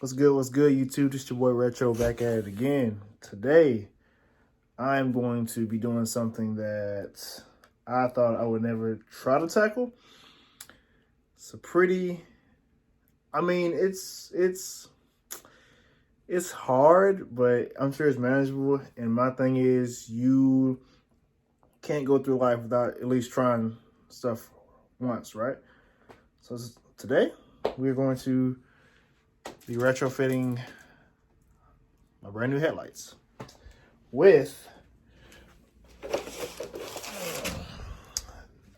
What's good, YouTube? This your boy Retro back at it again. Today, I'm going to be doing something that I thought I would never try to tackle. It's a pretty, I mean, it's hard, but I'm sure it's manageable. And my thing is, you can't go through life without at least trying stuff once, right? So today, we're going to be retrofitting my brand new headlights with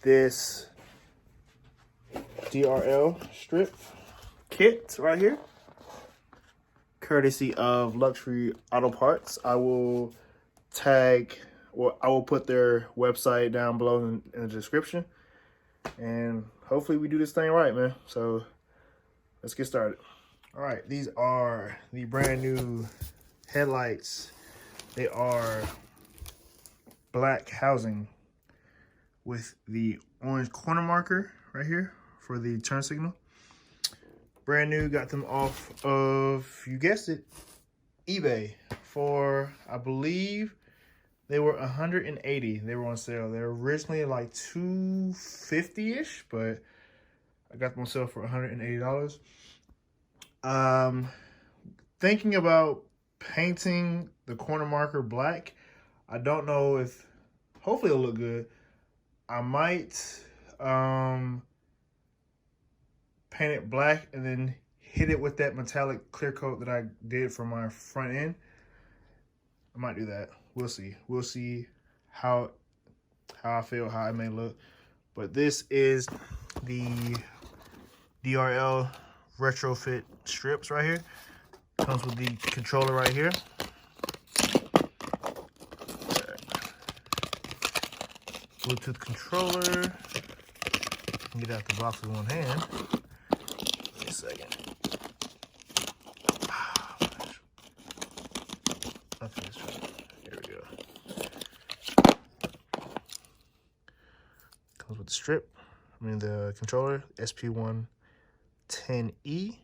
this DRL strip kit right here, courtesy of Luxury Auto Parts. I will put their website down below in the description, and hopefully we do this thing right, man. So let's get started. All right, these are the brand new headlights. They are black housing with the orange corner marker right here for the turn signal. Brand new, got them off of, you guessed it, eBay for, I believe they were 180. They were on sale. They were originally like $250-ish, but I got them on sale for $180. Thinking about painting the corner marker black. I don't know if, hopefully it'll look good. I might paint it black and then hit it with that metallic clear coat that I did for my front end. I might do that. We'll see. We'll see how I feel, how it may look. But this is the DRL Retrofit strips right here. Comes with the controller right here. Bluetooth controller. Get out the box with one hand. Wait a second. Okay, let's try it. There we go. Comes with the strip. The controller, SP110E.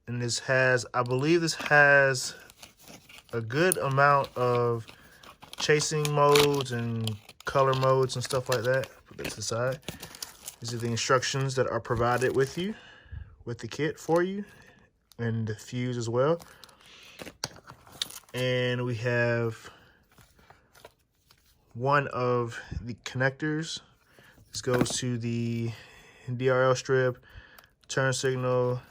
And this has, I believe this has a good amount of chasing modes and color modes and stuff like that. Put that to the side. These are the instructions that are provided with you, with the kit for you, and the fuse as well. And we have one of the connectors. This goes to the DRL strip, turn signal.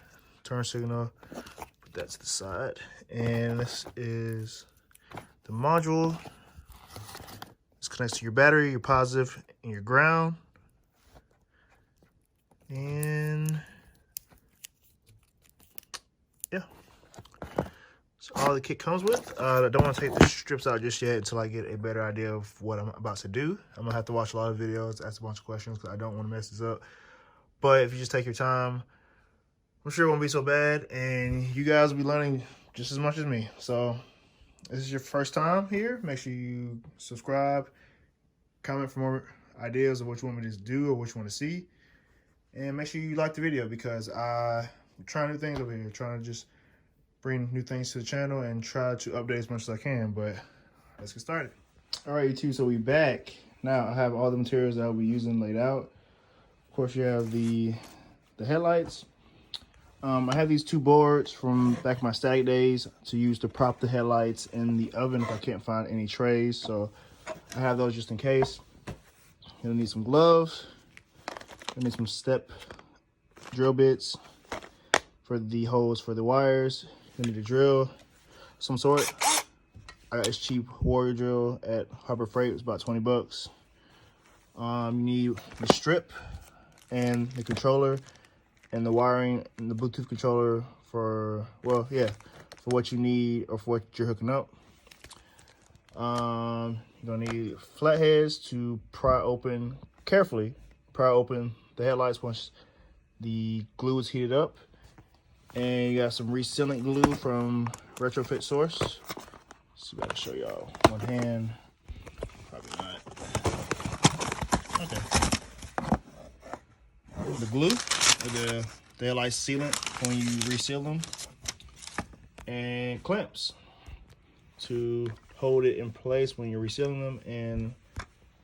Put that to the side. And this is the module. This connects to your battery, your positive, and your ground. And yeah, so all the kit comes with. I don't want to take the strips out just yet until I get a better idea of what I'm about to do. I'm gonna have to watch a lot of videos, ask a bunch of questions, because I don't want to mess this up. But if you just take your time, I'm sure it won't be so bad, and you guys will be learning just as much as me. So if this is your first time here, make sure you subscribe, comment for more ideas of what you want me to do or what you want to see, and make sure you like the video, because I'm trying new things over here, trying to just bring new things to the channel and try to update as much as I can. But let's get started. All right, YouTube, so we back. Now I have all the materials that I'll be using laid out. Of course, you have the headlights. I have these two boards from back in my static days to use to prop the headlights in the oven if I can't find any trays. So I have those just in case. You'll need some gloves. You'll need some step drill bits for the holes for the wires. You'll need a drill of some sort. I got this cheap Warrior drill at Harbor Freight. It's about 20 bucks. You need the strip and the controller and the wiring and the Bluetooth controller for, well, yeah, for what you need or for what you're hooking up. You're gonna need flatheads to carefully pry open the headlights once the glue is heated up. And you got some resealant glue from Retrofit Source. Let's see if I can show y'all. One hand, probably not. Okay. The glue, the the headlight sealant when you reseal them, and clamps to hold it in place when you're resealing them, and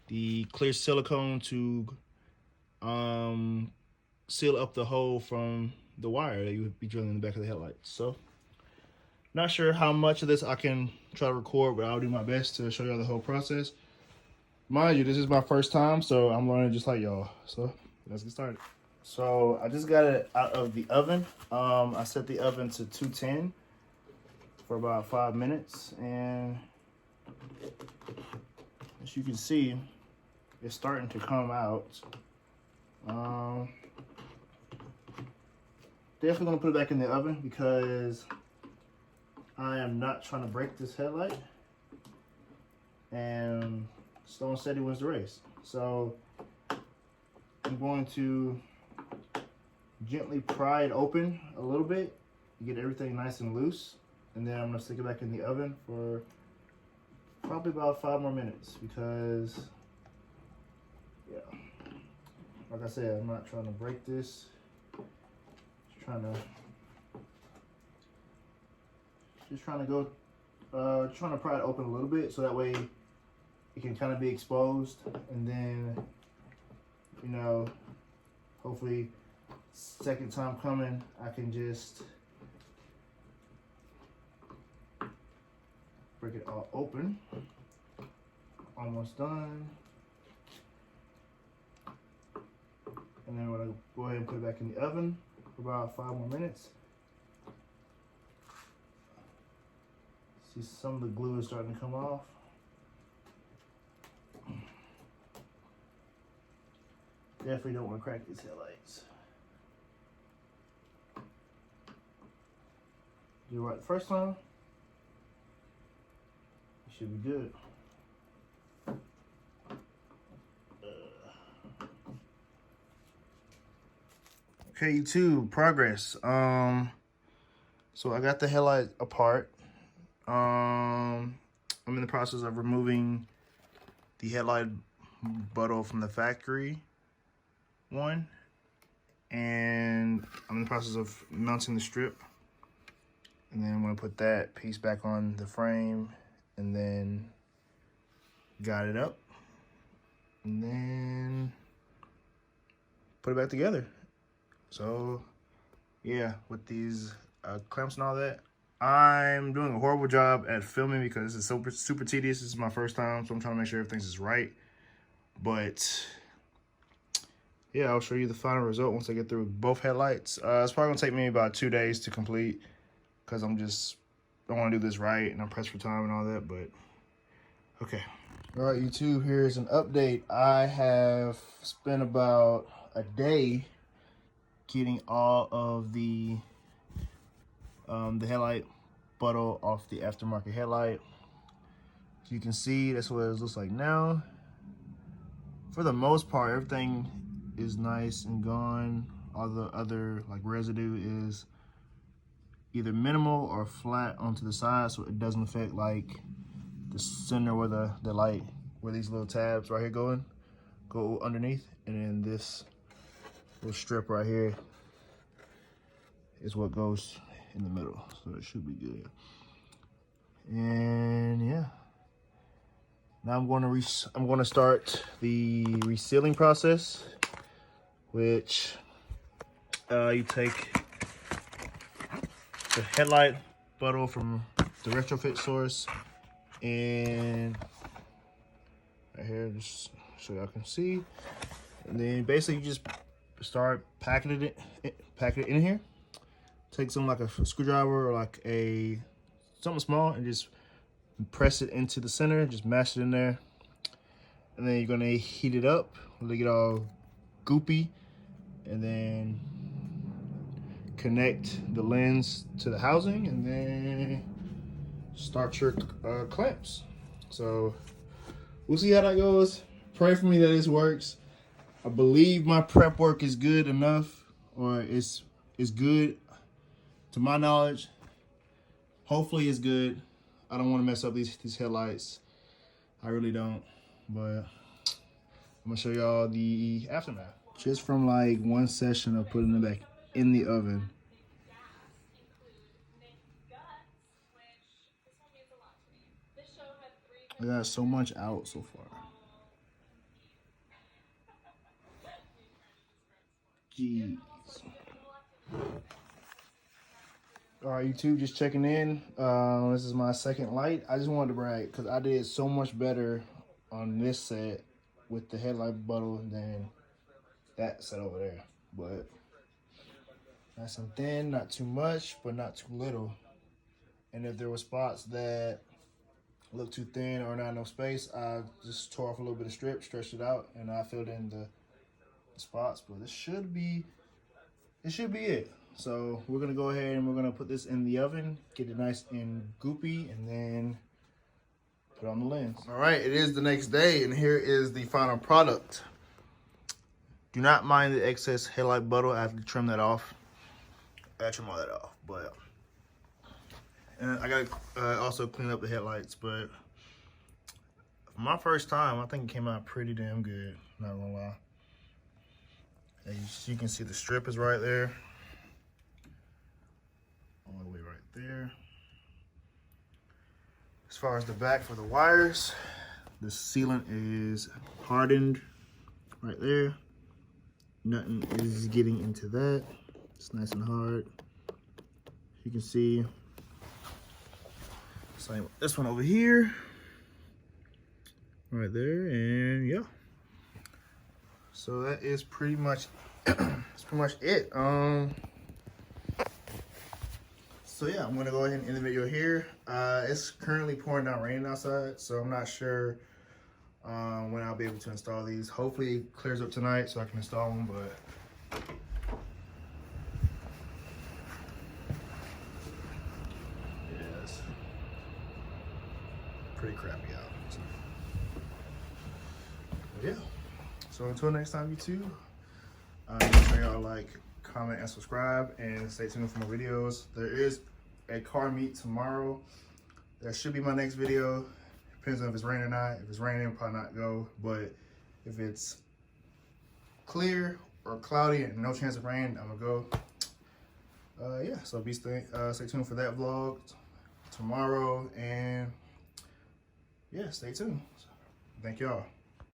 the clear silicone to seal up the hole from the wire that you would be drilling in the back of the headlights. So, not sure how much of this I can try to record, but I'll do my best to show y'all the whole process. Mind you, this is my first time, so I'm learning just like y'all. So, let's get started. So, I just got it out of the oven. I set the oven to 210 for about 5 minutes, and as you can see, it's starting to come out. Definitely gonna put it back in the oven because I am not trying to break this headlight, and Stone said he wins the race. So I'm going to gently pry it open a little bit to get everything nice and loose, and then I'm gonna stick it back in the oven for probably about 5 more minutes because, yeah, like I said, I'm not trying to break this. Just trying to pry it open a little bit so that way it can kind of be exposed, and then, you know, hopefully second time coming I can just break it all open. Almost done. And then we're gonna go ahead and put it back in the oven for about 5 more minutes. See, some of the glue is starting to come off. Definitely don't want to crack these headlights. Do it right the first time, it should be good. Okay, YouTube, progress. So I got the headlight apart. I'm in the process of removing the headlight buttle from the factory one, and I'm in the process of mounting the strip, and then I'm gonna put that piece back on the frame, and then got it up, and then put it back together. So, yeah, with these clamps and all that, I'm doing a horrible job at filming because it's super tedious. This is my first time, so I'm trying to make sure everything's is right. But, yeah, I'll show you the final result once I get through both headlights. It's probably going to take me about 2 days to complete because I want to do this right, and I'm pressed for time and all that, but, okay. All right, YouTube, here's an update. I have spent about a day getting all of the headlight buttle off the aftermarket headlight. As you can see, that's what it looks like now. For the most part, everything is nice and gone. All the other like residue is either minimal or flat onto the side, so it doesn't affect like the center where the light, where these little tabs right here go underneath, and then this little strip right here is what goes in the middle, so it should be good. And yeah, now I'm going to start the resealing process, which you take the headlight bottle from the Retrofit source, and right here, just so y'all can see, and then basically you just start packing it in here. Take something like a screwdriver or like something small and just press it into the center, just mash it in there, and then you're gonna heat it up, let it get all goopy, and then connect the lens to the housing, and then start your clamps. So we'll see how that goes. Pray for me that this works. I believe my prep work is good enough, or it's good to my knowledge. Hopefully it's good. I don't want to mess up these headlights. I really don't. But I'm gonna show y'all the aftermath. Just from like one session of putting them back in the oven. I got so much out so far. Jeez. All right, YouTube, just checking in. This is my second light. I just wanted to brag because I did so much better on this set with the headlight bottle than that set over there. But nice and thin, not too much, but not too little. And if there were spots that look too thin or not enough space, I just tore off a little bit of strip, stretched it out, and I filled in the spots. But it should be it. So we're gonna go ahead and we're gonna put this in the oven, get it nice and goopy, and then put on the lens. All right, it is the next day, and here is the final product. Do not mind the excess headlight buttle. I have to trim that off. I trim all that off, but and I gotta also clean up the headlights. But for my first time, I think it came out pretty damn good. Not gonna lie. As you can see, the strip is right there, all the way right there. As far as the back for the wires, the sealant is hardened right there. Nothing is getting into that. It's nice and hard. You can see, same with this one over here, right there, and yeah. So that is pretty much that's pretty much it. So yeah, I'm gonna go ahead and end the video here. It's currently pouring down rain outside, so I'm not sure when I'll be able to install these. Hopefully it clears up tonight so I can install them, but yeah, it's pretty crappy out. So, but yeah. So until next time, YouTube, make sure y'all like, comment, and subscribe, and stay tuned for more videos. There is a car meet tomorrow. That should be my next video. Depends on if it's raining or not. If it's raining, I'll probably not go. But if it's clear or cloudy and no chance of rain, I'm gonna go. Yeah, so stay tuned for that vlog tomorrow, and yeah, stay tuned. So, thank y'all.